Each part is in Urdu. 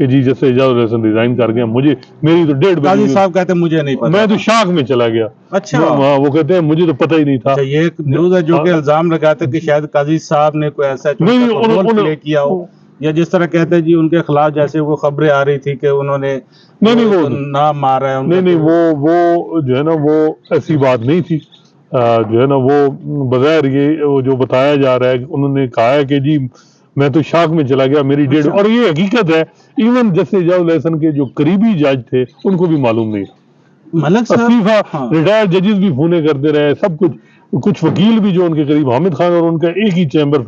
کہ جی جیسے اعجاز الحسن ریزائن کر گیا، مجھے میری تو 1:30 قاضی بجے صاحب کہتے ہیں مجھے نہیں پتا، میں تو شاک میں چلا گیا۔ اچھا وہ کہتے ہیں مجھے تو پتہ ہی نہیں تھا۔ اچھا، یہ ایک نیوز ہے جو کہ الزام لگاتے ہیں کہ شاید قاضی صاحب نے کوئی ایسا نہیں، رول پلے کیا ہو، یا جس طرح کہتے ہیں جی ان کے خلاف جیسے وہ خبریں آ رہی تھی کہ انہوں نے نام مارا ہے، نہیں وہ جو ہے نا وہ ایسی بات نہیں تھی، جو ہے نا وہ بغیر یہ وہ جو بتایا جا رہا ہے کہ انہوں نے کہا ہے کہ جی میں تو شاک میں چلا گیا، میری 1:30، اور یہ حقیقت ہے۔ ایون جیسے اعجاز الحسن کے جو قریبی جج تھے ان کو بھی معلوم نہیں، ملک صاحب ریٹائرڈ ججز بھی فونے کرتے رہے، سب کچھ وکیل بھی جو ان کے قریب، حامد خان اور ان کا ایک ہی چیمبر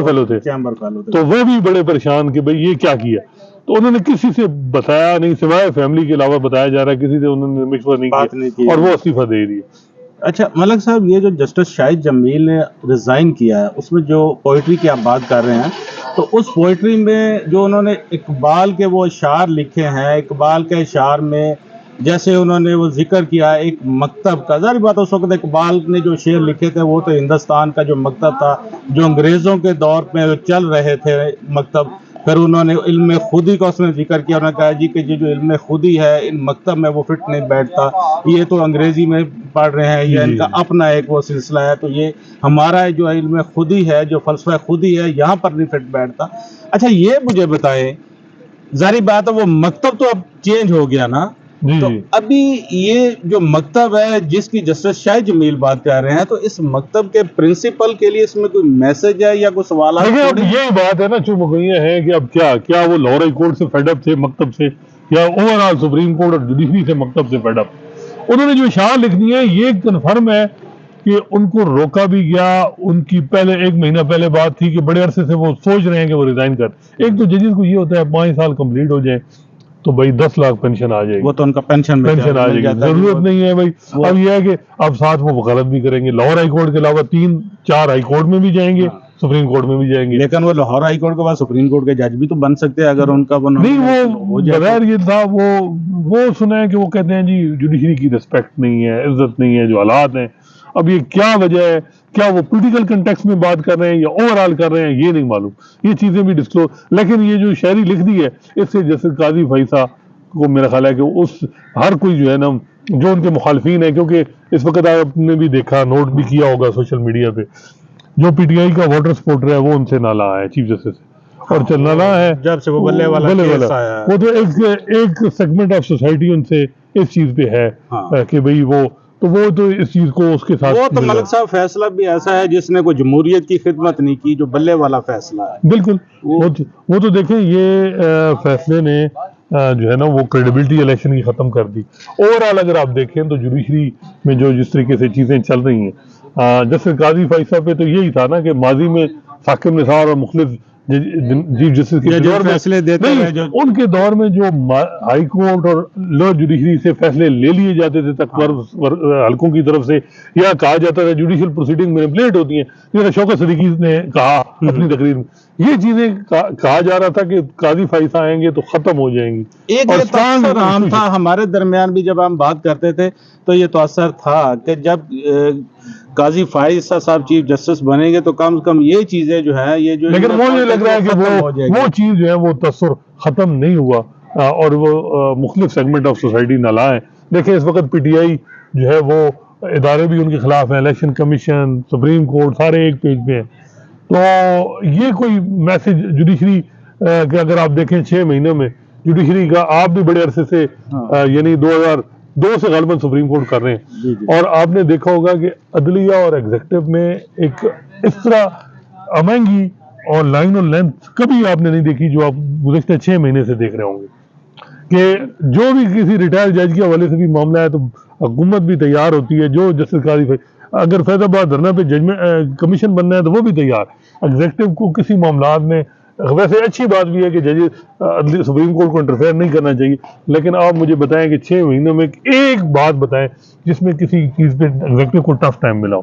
فیلو تھے، تو وہ بھی بڑے پریشان کہ بھئی یہ کیا کیا، تو انہوں نے کسی سے بتایا نہیں، سوائے فیملی کے علاوہ بتایا جا رہا ہے کسی سے انہوں نے مشورہ نہیں کیا، اور وہ استعفیٰ دے دیا۔ اچھا ملک صاحب، یہ جو جسٹس شاہد جمیل نے ریزائن کیا ہے، اس میں جو پوئٹری کی آپ بات کر رہے ہیں، تو اس پوئٹری میں جو انہوں نے اقبال کے وہ اشعار لکھے ہیں، اقبال کے اشعار میں جیسے انہوں نے وہ ذکر کیا ایک مکتب کا، ظاہر بات اس وقت اقبال نے جو شعر لکھے تھے وہ تو ہندوستان کا جو مکتب تھا، جو انگریزوں کے دور میں چل رہے تھے مکتب، پھر انہوں نے علم خودی کا اس میں ذکر کیا، انہوں نے کہا جی کہ جو علم خودی ہے ان مکتب میں وہ فٹ نہیں بیٹھتا، یہ تو انگریزی میں پڑھ رہے ہیں، یہ ان کا اپنا ایک وہ سلسلہ ہے، تو یہ ہمارا جو علم خودی ہے، جو فلسفہ خودی ہے، یہاں پر نہیں فٹ بیٹھتا۔ اچھا یہ مجھے بتائیں، ظاہری بات ہے وہ مکتب تو اب چینج ہو گیا نا، تو ابھی یہ جو مکتب ہے جس کی جسٹس شاہد جمیل بات کر رہے ہیں، تو اس مکتب کے پرنسپل کے لیے اس میں کوئی میسج ہے یا کوئی سوالات؟ اب یہی بات ہے نا، چپ گئی ہے کہ اب کیا وہ لاہور ہائی کورٹ سے فیڈ اپ تھے مکتب سے، یا اوور آل سپریم کورٹ اور جوڈیشری سے مکتب سے فیڈ اپ؟ انہوں نے جو اشعار لکھ دیے یہ کنفرم ہے کہ ان کو روکا بھی گیا، ان کی پہلے 1 مہینہ پہلے بات تھی کہ بڑے عرصے سے وہ سوچ رہے ہیں کہ وہ ریزائن کر، ایک تو ججز کو یہ ہوتا ہے 5 سال کمپلیٹ ہو جائیں تو بھائی 10 لاکھ پینشن آ جائے گی، وہ تو ان کا پینشن آ جائے گی، ضرورت نہیں ہے بھائی۔ اب یہ ہے کہ اب ساتھ وہ غلط بھی کریں گے، لاہور ہائی کورٹ کے علاوہ 3-4 ہائی کورٹ میں بھی جائیں گے، سپریم کورٹ میں بھی جائیں گے، لیکن وہ لاہور ہائی کورٹ کے بعد سپریم کورٹ کے جج بھی تو بن سکتے ہیں اگر ان کا وہ نہیں، وہ بغیر یہ تھا، وہ سنا ہے کہ وہ کہتے ہیں جی جوڈیشری کی ریسپیکٹ نہیں ہے، عزت نہیں ہے، جو حالات ہیں۔ اب یہ کیا وجہ ہے، کیا وہ پولیٹیکل کنٹیکس میں بات کر رہے ہیں یا اوور آل کر رہے ہیں، یہ نہیں معلوم، یہ چیزیں بھی ڈسکلوز، لیکن یہ جو شاعری لکھ دی ہے اس سے جیسے قاضی فیصل کو میرا خیال ہے کہ ہر کوئی جو ہے نا جو ان کے مخالفین ہیں، کیونکہ اس وقت آپ نے بھی دیکھا، نوٹ بھی کیا ہوگا سوشل میڈیا پہ، جو پی ٹی آئی کا واٹر سپورٹر ہے وہ ان سے نالا ہے چیف جسٹس سے، اور چلنا ہے جب سے وہ بلے والا کیس آیا، وہ تو ایک سیگمنٹ آف سوسائٹی ان سے اس چیز پہ ہے کہ بھئی وہ تو اس چیز کو اس کے ساتھ، وہ تو ملک صاحب فیصلہ بھی ایسا ہے جس نے کوئی جمہوریت کی خدمت نہیں کی، جو بلے والا فیصلہ ہے۔ بالکل، وہ تو دیکھیں یہ فیصلے نے جو ہے نا وہ کریڈیبلٹی الیکشن کی ختم کر دی۔ اوور آل اگر آپ دیکھیں تو جوڈیشری میں جو جس طریقے سے چیزیں چل رہی ہیں، جیسے قاضی فیصل پہ تو یہی تھا نا کہ ماضی میں ثاقب نثار اور مختلف چیف جسٹس کے دور میں فیصلے دیتے ہیں، ان کے دور میں جو ہائی کورٹ اور لوئر جوڈیشری سے فیصلے لے لیے جاتے تھے حلقوں کی طرف سے، یا کہا جاتا تھا جوڈیشل پروسیڈنگ مینیپولیٹ ہوتی ہیں، جیسے شوکت صدیقی نے کہا اپنی تقریر میں، یہ چیزیں کہا جا رہا تھا کہ قاضی فیصل آئیں گے تو ختم ہو جائیں گی۔ ایک یہ تاثر عام تھا ہمارے درمیان بھی، جب ہم بات کرتے تھے تو یہ تاثر تھا کہ جب قاضی فیصل صاحب چیف جسٹس بنیں گے تو کم از کم یہ چیزیں جو ہیں، یہ جو، لیکن مجھے لگ رہا ہے کہ وہ چیز جو ہے وہ تاثر ختم نہیں ہوا، اور وہ مختلف سیگمنٹ آف سوسائٹی نالا ہے۔ دیکھیں اس وقت پی ٹی آئی جو ہے وہ ادارے بھی ان کے خلاف ہیں، الیکشن کمیشن، سپریم کورٹ، سارے ایک پیج پہ ہیں، تو یہ کوئی میسج جوڈیشری کہ اگر آپ دیکھیں 6 مہینوں میں جوڈیشری کا، آپ بھی بڑے عرصے سے یعنی 2002 سے غالباً سپریم کورٹ کر رہے ہیں، اور آپ نے دیکھا ہوگا کہ عدلیہ اور ایگزیکٹو میں ایک اس طرح امنگی اور لائن اور لینتھ کبھی آپ نے نہیں دیکھی جو آپ گزشتہ 6 مہینے سے دیکھ رہے ہوں گے، کہ جو بھی کسی ریٹائر جج کے حوالے سے بھی معاملہ ہے تو حکومت بھی تیار ہوتی ہے، جو جسٹس قاضی اگر فیض آباد دھرنا پہ ججمنٹ کمیشن بننا ہے تو وہ بھی تیار، ایگزیکٹو کو کسی معاملات میں، ویسے اچھی بات بھی ہے کہ ججز سپریم کورٹ کو انٹرفیئر نہیں کرنا چاہیے، لیکن آپ مجھے بتائیں کہ 6 مہینوں میں ایک بات بتائیں جس میں کسی چیز پہ ایگزیکٹو کو ٹف ٹائم ملا ہو۔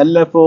LFO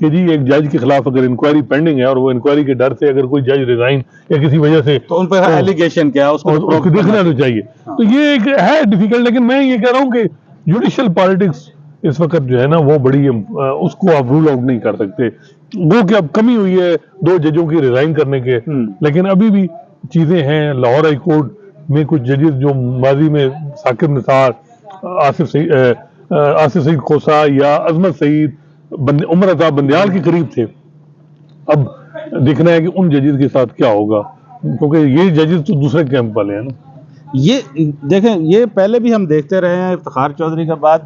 کہ جی ایک جج کے خلاف اگر انکوائری پینڈنگ ہے اور وہ انکوائری کے ڈر سے اگر کوئی جج ریزائن یا کسی وجہ سے تو ان پر ایلیگیشن کیا اس کو دیکھنا تو چاہیے. تو یہ ایک ہے ڈیفیکلٹ، لیکن میں یہ کہہ رہا ہوں کہ جوڈیشل پالیٹکس اس وقت جو ہے نا وہ بڑی اس کو آپ رول آؤٹ نہیں کر سکتے. وہ کہ اب کمی ہوئی ہے 2 ججوں کی ریزائن کرنے کے، لیکن ابھی بھی چیزیں ہیں. لاہور ہائی کورٹ میں کچھ ججز جو ماضی میں ثاقب نثار، آصف سعید کھوسا یا عظمت سعید، عمر عطا بندیال کے قریب تھے، اب دیکھنا ہے کہ ان ججز کے ساتھ کیا ہوگا، کیونکہ یہ ججز تو دوسرے کیمپ والے ہیں نا. یہ دیکھیں، یہ پہلے بھی ہم دیکھتے رہے ہیں افتخار چودھری کے بعد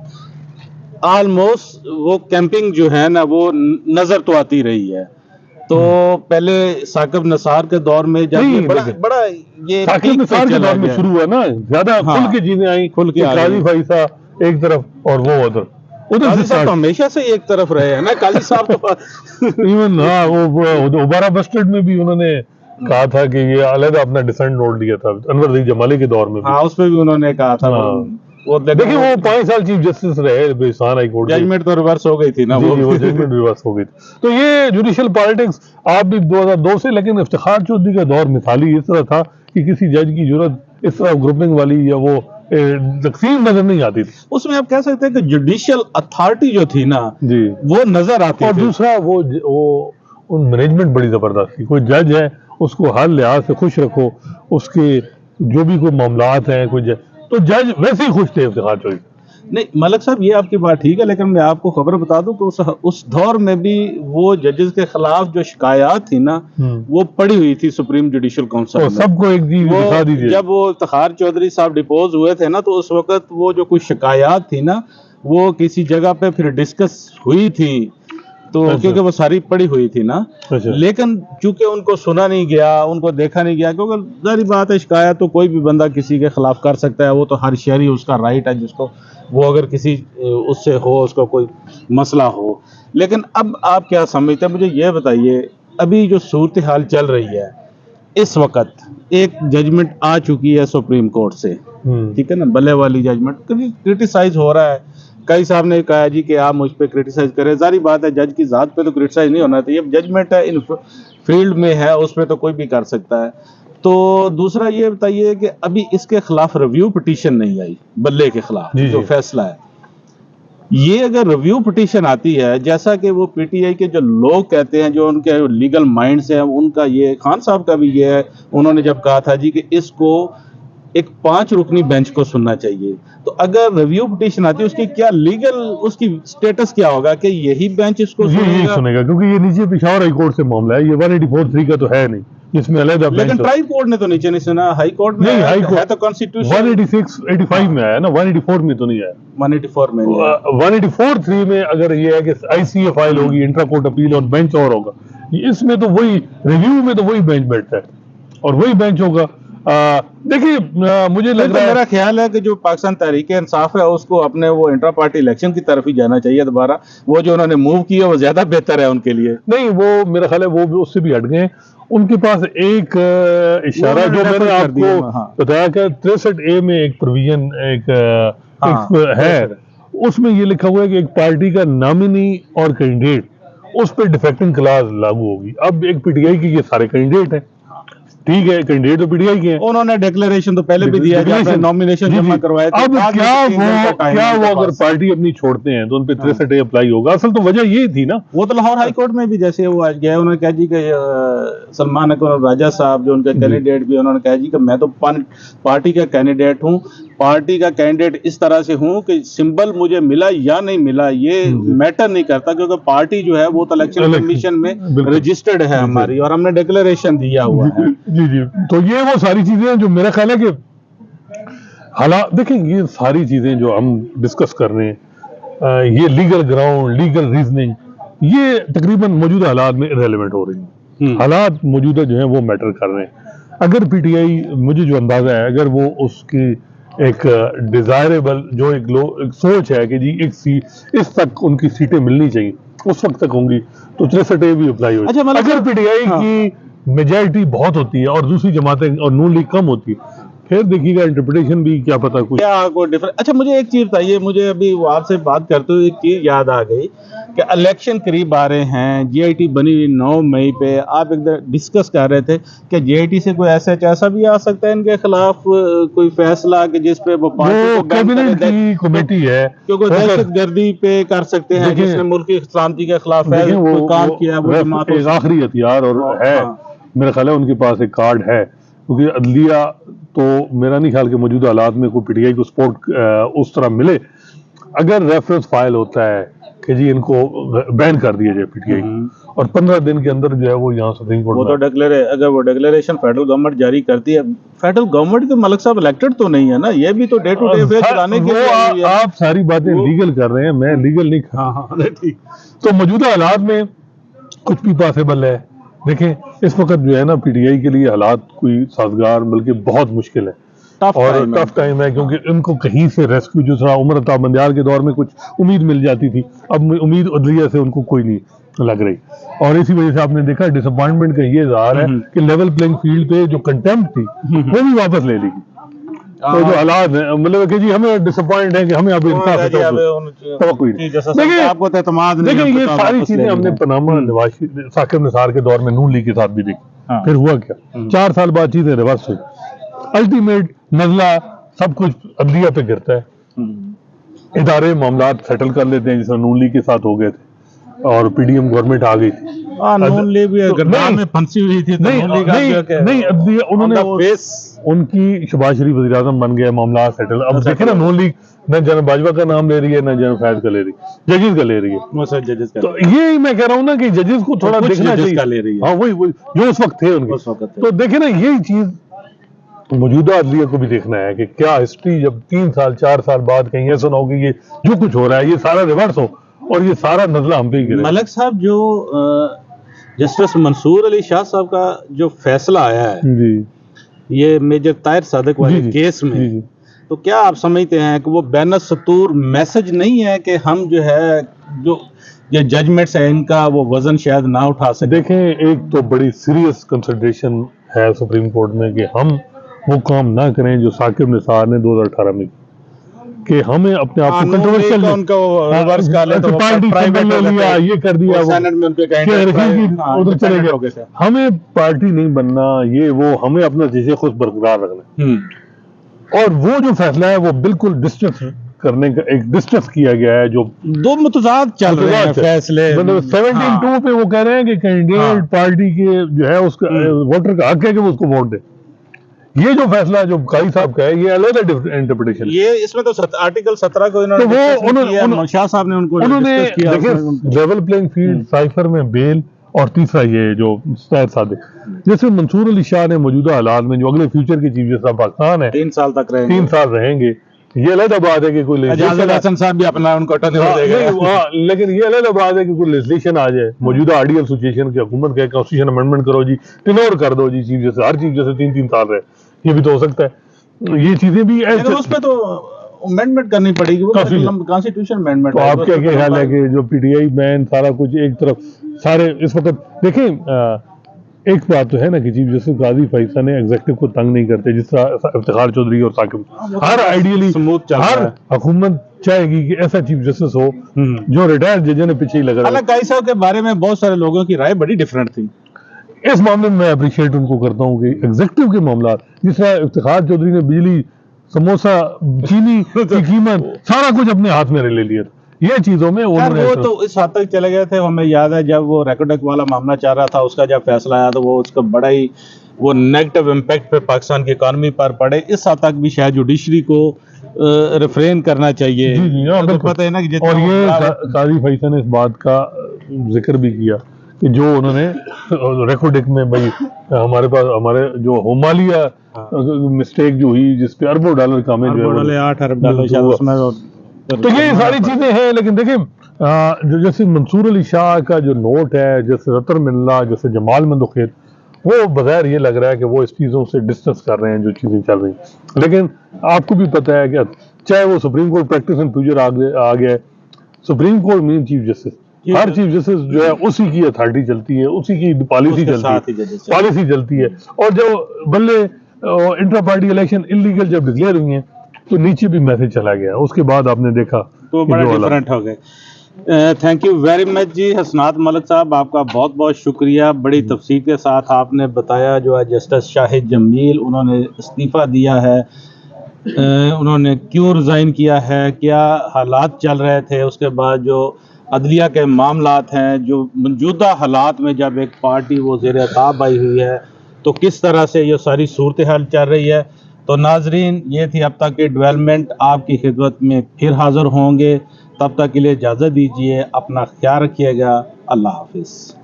آلموسٹ وہ کیمپنگ جو ہے نا وہ نظر تو آتی رہی ہے. تو پہلے ثاقب نثار کے دور میں جب یہ بڑا یہ ثاقب نثار کے دور میں شروع ہوا نا، زیادہ کھل کے چیزیں آئیں، قاضی فائسہ ایک طرف اور وہ ادھر قاضی صاحب تو ہمیشہ سے ایک طرف رہے ہیں نا. قاضی صاحب تو ایون ہاں وہ اوبارہ بسٹرڈ میں بھی انہوں نے کہا تھا کہ یہ علیحدہ اپنا ڈسینٹ نوٹ لیا تھا انور ضی جمالی کے دور میں. ہاں اس میں بھی انہوں نے کہا تھا. دیکھیں وہ 5 سال چیف جسٹس رہے بلوچستان ہائی کورٹ. ججمنٹ تو ریورس ہو گئی تھی نا. وہ ججمنٹ ریورس ہو گئی تھی. تو یہ جوڈیشل پالیٹکس آپ بھی 2002 سے، لیکن افتخار چودھری کا دور مثالی اس طرح تھا کہ کسی جج کی جرت اس طرح گروپنگ والی یا وہ تقسیم نظر نہیں آتی تھی. اس میں آپ کہہ سکتے ہیں کہ جوڈیشل اتھارٹی جو تھی نا جی وہ نظر آتی. اور دوسرا وہ ان مینجمنٹ بڑی زبردست تھی. کوئی جج ہے اس کو ہر لحاظ سے خوش رکھو، اس کے جو بھی کوئی معاملات ہیں کوئی تو جج ویسے ہی خوش تھے افتخار چودھری. نہیں ملک صاحب یہ آپ کی بات ٹھیک ہے، لیکن میں آپ کو خبر بتا دوں کہ اس دور میں بھی وہ ججز کے خلاف جو شکایات تھی نا وہ پڑی ہوئی تھی سپریم جوڈیشل کونسل میں. سب کو ایک دکھا دیجیے. جب وہ افتخار چودھری صاحب ڈپوز ہوئے تھے نا تو اس وقت وہ جو کچھ شکایات تھی نا وہ کسی جگہ پہ پھر ڈسکس ہوئی تھی تو کیونکہ وہ ساری پڑی ہوئی تھی نا. لیکن چونکہ ان کو سنا نہیں گیا، ان کو دیکھا نہیں گیا، کیونکہ ظاہری بات ہے شکایت تو کوئی بھی بندہ کسی کے خلاف کر سکتا ہے، وہ تو ہر شہری اس کا رائٹ ہے جس کو وہ اگر کسی اس سے ہو اس کو کوئی مسئلہ ہو. لیکن اب آپ کیا سمجھتے ہیں، مجھے یہ بتائیے ابھی جو صورتحال چل رہی ہے اس وقت، ایک ججمنٹ آ چکی ہے سپریم کورٹ سے، ٹھیک ہے نا، بلے والی ججمنٹ کرٹیسائز ہو رہا ہے. کئی صاحب نے کہا جی کہ آپ مجھ پہ کرٹیسائز کریں، ظاہری بات ہے جج کی ذات پہ تو کرٹیسائز نہیں ہونا چاہیے، ججمنٹ ہے ان فیلڈ میں ہے اس پہ تو کوئی بھی کر سکتا ہے. تو دوسرا یہ بتائیے کہ ابھی اس کے خلاف ریویو پٹیشن نہیں آئی، بلے کے خلاف جو فیصلہ ہے، یہ اگر ریویو پٹیشن آتی ہے جیسا کہ وہ پی ٹی آئی کے جو لوگ کہتے ہیں، جو ان کے لیگل مائنڈز ہیں، ان کا یہ خان صاحب کا بھی یہ ہے، انہوں نے جب کہا تھا جی کہ اس کو ایک 5 رکنی بینچ کو سننا چاہیے، تو اگر ریویو پٹیشن آتی ہے اس کی کیا لیگل اس کی سٹیٹس کیا ہوگا کہ یہی بینچ اس کو سنے گا؟ کیونکہ یہ نیچے پشاور ہائی کورٹ سے معاملہ ہے، یہ 184(3) کا تو ہے نہیں جس میں علیحدہ. لیکن ٹرائل کورٹ نے تو نیچے نہیں سنا، ہائی کورٹ میں ہے تو کانسٹیٹیوشن 186-85 میں آیا نا، 184 میں تو نہیں آیا. 184 میں 184(3) میں اگر یہ ہے کہ آئی سی اے فائل ہوگی، انٹرا کورٹ اپیل اور بینچ اور ہوگا، اس میں تو وہی ریویو میں تو وہی بینچ بیٹھتا ہے اور وہی بینچ ہوگا. دیکھیے مجھے لگ رہا ہے، میرا خیال ہے کہ جو پاکستان تحریک انصاف ہے اس کو اپنے وہ انٹرا پارٹی الیکشن کی طرف ہی جانا چاہیے دوبارہ. وہ جو انہوں نے موو کیا وہ زیادہ بہتر ہے ان کے لیے. نہیں وہ میرا خیال ہے وہ بھی اس سے بھی ہٹ گئے. ان کے پاس ایک اشارہ جو میں نے آپ کو بتایا کہ 63A میں ایک پروویژن ایک ہے، اس میں یہ لکھا ہوا ہے کہ ایک پارٹی کا نامنی اور کینڈیڈیٹ اس پہ ڈیفیکٹنگ کلاز لاگو ہوگی. اب ایک پی ٹی آئی کی یہ سارے کینڈیڈیٹ ہیں، ٹھیک ہے، کینڈیڈیٹ تو پی ٹی آئی کے ہیں، انہوں نے ڈیکلیریشن تو پہلے بھی دیا جاتا ہے، نامینیشن جمع کروائے تھے. اب کیا وہ اگر پارٹی اپنی چھوڑتے ہیں تو ان پہ 63A اپلائی ہوگا؟ اصل تو وجہ یہ تھی نا. وہ تو لاہور ہائی کورٹ میں بھی جیسے وہ آج گئے، انہوں نے کہا جی کہ سلمان اکبر راجہ صاحب جو ان کے کینڈیڈیٹ بھی، انہوں نے کہا جی کہ میں تو پارٹی کا کینڈیڈیٹ ہوں، پارٹی کا کینڈیڈیٹ اس طرح سے ہوں کہ سمبل مجھے ملا یا نہیں ملا یہ میٹر نہیں کرتا، کیونکہ پارٹی جو ہے وہ تو الیکشن کمیشن میں رجسٹرڈ ہے ہماری اور ہم نے ڈکلیریشن دیا ہوا ہے. جی تو یہ وہ ساری چیزیں جو میرا خیال ہے کہ حالات دیکھیں، یہ ساری چیزیں جو ہم ڈسکس کر رہے ہیں، یہ لیگل گراؤنڈ، لیگل ریزننگ، یہ تقریباً موجودہ حالات میں ریلیونٹ ہو رہی ہیں. حالات موجودہ جو ہیں وہ میٹر کر رہے ہیں. اگر پی ٹی آئی، مجھے جو اندازہ ہے، اگر وہ اس کی ایک ڈیزائریبل جو ایک سوچ ہے کہ جی ایک اس تک ان کی سیٹیں ملنی چاہیے، اس وقت تک ہوں گی تو 63A بھی اپلائی ہوگی. اگر پی ٹی آئی کی میجارٹی بہت ہوتی ہے اور دوسری جماعتیں اور نون لیگ کم ہوتی ہے پھر دیکھیے گا انٹرپریٹیشن بھی کیا پتا کچھ کیا کوئی ڈفرنٹ. اچھا مجھے ایک چیز بتائیے, مجھے ابھی وہ آپ سے بات کرتے ہوئے ایک چیز یاد آ گئی کہ الیکشن قریب آ رہے ہیں, جی آئی ٹی بنی ہوئی 9 مئی پہ, آپ ایک ڈسکس کر رہے تھے کہ جی آئی ٹی سے کوئی ایسا بھی آ سکتا ہے ان کے خلاف کوئی فیصلہ کہ جس پہ وہ پارٹی کو بین کیبنٹ کی کمیٹی ہے کیونکہ دہشت گردی پہ کر سکتے ہیں, جس نے ملک کی سلامتی کے خلاف کوئی کام کیا وہ جماعت ایک آخری ہتھیار اور ہے, میرا خیال ہے ان کے پاس ایک کارڈ ہے, کیونکہ عدلیہ تو میرا نہیں خیال کہ موجودہ حالات میں کوئی پی ٹی آئی کو سپورٹ اس طرح ملے. اگر ریفرنس فائل ہوتا ہے کہ جی ان کو بین کر دیا جائے پی ٹی آئی, اور 15 دن کے اندر جو ہے وہ یہاں سپریم وہ کورٹ تو اگر وہ ڈکلیریشن فیڈرل گورنمنٹ جاری کرتی ہے, فیڈرل گورنمنٹ کے ملک صاحب الیکٹڈ تو نہیں ہے نا, یہ بھی تو ڈے ٹو ڈے افیئر چلانے کے لیے آپ ساری باتیں لیگل کر رہے ہیں, میں لیگل نہیں کر رہا. تو موجودہ حالات میں کچھ بھی پاسبل ہے. دیکھیں اس وقت جو ہے نا پی ٹی آئی کے لیے حالات کوئی سازگار بلکہ بہت مشکل ہے اور ٹف ٹائم ہے, کیونکہ ان کو کہیں سے ریسکیو جو سرا عمر عطا بندیال کے دور میں کچھ امید مل جاتی تھی, اب امید عدلیہ سے ان کو کوئی نہیں لگ رہی. اور اسی وجہ سے آپ نے دیکھا ڈس اپوائنٹمنٹ کا یہ اظہار ہے کہ لیول پلینگ فیلڈ پہ جو کنٹمپٹ تھی وہ بھی واپس لے لی. تو جو حالات ہیں مطلب کہ جی ہمیں ڈس اپوائنٹ ہے کہ ہمیں اب انصاف توقع نہیں. دیکھیں یہ ساری چیزیں ہم نے پاناما نواز ثاقب نثار کے دور میں نون لیگ کے ساتھ بھی دیکھی, پھر ہوا کیا 4 سال بعد چیزیں ریورس ہوئی, الٹیمیٹ نزلہ سب کچھ عدلیہ پہ گرتا ہے, ادارے معاملات سیٹل کر لیتے ہیں, جس میں نون لیگ کے ساتھ ہو گئے تھے اور پی ڈی ایم گورنمنٹ آ گئی تھی. نون لیگ بھی گردان میں پھنسی ہوئی تھی, نہیں عدلیہ انہوں نے ان کی شہباز شریف وزیر اعظم بن گیا, معاملات سیٹل. اب دیکھیں نا نون لیگ نہ جنرل باجوہ کا نام لے رہی ہے, نہ جنرل فیض کا لے رہی ہے, ججز کا لے رہی ہے. تو یہی میں کہہ رہا ہوں نا کہ ججز کو تھوڑا دیکھنا چاہیے, ہاں وہی جو اس وقت تھے ان کے. تو دیکھیں نا یہی چیز موجودہ عدلیہ کو بھی دیکھنا ہے کہ کیا ہسٹری جب 3 سال 4 سال بعد کہیں ایسا نہ ہو کہ یہ جو کچھ ہو رہا ہے یہ سارا ریورس ہو اور یہ سارا نزلہ ہم پہ ہی گرے. ملک صاحب جو جسٹس منصور علی شاہ صاحب کا جو فیصلہ آیا ہے جی یہ میجر طاہر صادق والے کیس میں, تو کیا آپ سمجھتے ہیں کہ وہ بین السطور میسج نہیں ہے کہ ہم جو ہے جو یہ ججمنٹس ہیں ان کا وہ وزن شاید نہ اٹھا سکیں؟ دیکھیں ایک تو بڑی سیریس کنسیڈریشن ہے سپریم کورٹ میں کہ ہم وہ کام نہ کریں جو ثاقب نثار نے 2018 میں کہ ہمیں اپنے آپ کو کنٹروورشل یہ کر دیا ادھر چلے گئے. ہمیں پارٹی نہیں بننا, یہ وہ ہمیں اپنا جیسے خود برقرار رکھنا. اور وہ جو فیصلہ ہے وہ بالکل ڈسٹرس کرنے کا ایک ڈسٹرس کیا گیا ہے, جو دو متضاد چل رہے ہیں فیصلے. 17-2 پہ وہ کہہ رہے ہیں کہ کینڈیڈیٹ پارٹی کے جو ہے اس کا ووٹر کا حق ہے کہ وہ اس کو ووٹ دے. یہ جو فیصلہ جو قاضی صاحب کا ہے یہ علیحدہ انٹرپریٹیشن, یہ اس میں تو آرٹیکل 17 کو انہوں نے شاہ صاحب نے ان کو لیول پلینگ فیلڈ سائفر میں بیل, اور تیسرا یہ جو طاہر صادق جیسے منصور علی شاہ نے موجودہ حالات میں جو اگلے فیوچر کی چیف جسٹس پاکستان ہے 3 سال تک 3 سال رہیں گے. یہ علیحدہ بات ہے کہ کوئی حسن صاحب بھی اپنا ان کو لیکن یہ علیحدہ بات ہے کہ کوئی لیجسلیشن آ جائے, موجودہ آئیڈیل سچویشن کی حکومت کے کانسٹیٹیوشن امینڈمنٹ کرو جی, ٹینور کر دو جی, چیف جسٹس ہر چیف جسٹس 3 سال رہے, یہ بھی تو ہو سکتا ہے. یہ چیزیں بھی اس پہ تو امینڈمنٹ کرنی پڑے گی, کانسٹیٹیوشن امینڈمنٹ. تو آپ کیا خیال ہے کہ جو پی ٹی آئی بین سارا کچھ ایک طرف سارے اس وقت دیکھیں ایک بات تو ہے نا کہ چیف جسٹس قاضی فیصل نے ایگزیکٹو کو تنگ نہیں کرتے, جس طرح افتخار چودھری اور ثاقب. ہر آئیڈیلی ہر حکومت چاہے گی کہ ایسا چیف جسٹس ہو جو ریٹائر ججوں نے پیچھے ہی لگا. حالانکہ قاضی صاحب کے بارے میں بہت سارے لوگوں کی رائے بڑی ڈفرینٹ تھی. اس معاملے میں اپریشیٹ ان کو کرتا ہوں کہ ایگزیکٹو کے معاملات جس طرح افتخار چودھری نے بجلی, سموسہ, چینی کی قیمت سارا کچھ اپنے ہاتھ میں لے لیا, یہ چیزوں میں وہ تو اس حد تک چلے گئے تھے. ہمیں یاد ہے جب وہ ریکوڈک والا معاملہ چل رہا تھا, اس کا جب فیصلہ آیا تو وہ اس کا بڑا ہی وہ نیگیٹو امپیکٹ پہ پاکستان کی اکانومی پر پڑے. اس حد تک بھی شاید جوڈیشری کو ریفرین کرنا چاہیے. پتہ ہے نا کہ اور یہ قاضی فیصل نے اس بات کا ذکر بھی کیا کہ جو انہوں نے ریکوڈک میں بھائی ہمارے پاس ہمارے جو ہومالیہ مسٹیک جو ہوئی جس پہ اربوں ڈالر کا ہمیں جو ہے 8 ارب ڈالر, تو یہ ساری چیزیں ہیں. لیکن دیکھیں جیسے منصور علی شاہ کا جو نوٹ ہے, جیسے رتر ملنا, جیسے جمال مندوخیر, وہ بغیر یہ لگ رہا ہے کہ وہ اس چیزوں سے ڈسکس کر رہے ہیں جو چیزیں چل رہی ہیں. لیکن آپ کو بھی پتہ ہے کہ چاہے وہ Supreme Court practice in future آ گیا ہے, سپریم کورٹ مین چیف جسٹس, ہر چیف جسٹس جو ہے اسی کی اتھارٹی چلتی ہے, اسی کی پالیسی چلتی ہے, اور جو بلے انٹرا پارٹی الیکشن انلیگل جب ڈکلیئر ہوئی ہیں تو نیچے بھی میسج چلا گیا، اس کے بعد آپ نے دیکھا تو کہ بڑا جو حالات- ڈفرینٹ ہو گئے. تھینک یو ویری مچ جی حسنات ملک صاحب، آپ کا بہت بہت شکریہ. بڑی تفصیل کے ساتھ آپ نے بتایا جو ہے جسٹس شاہد جمیل انہوں نے استعفیٰ دیا ہے، انہوں نے کیوں ریزائن کیا ہے، کیا حالات چل رہے تھے، اس کے بعد جو عدلیہ کے معاملات ہیں، جو موجودہ حالات میں جب ایک پارٹی وہ زیر عتاب آئی ہوئی ہے تو کس طرح سے یہ ساری صورتحال چل رہی ہے. تو ناظرین یہ تھی اب تک کی ڈیولپمنٹ، آپ کی خدمت میں پھر حاضر ہوں گے. تب تک کے لیے اجازت دیجیے، اپنا خیال رکھیے گا. اللہ حافظ.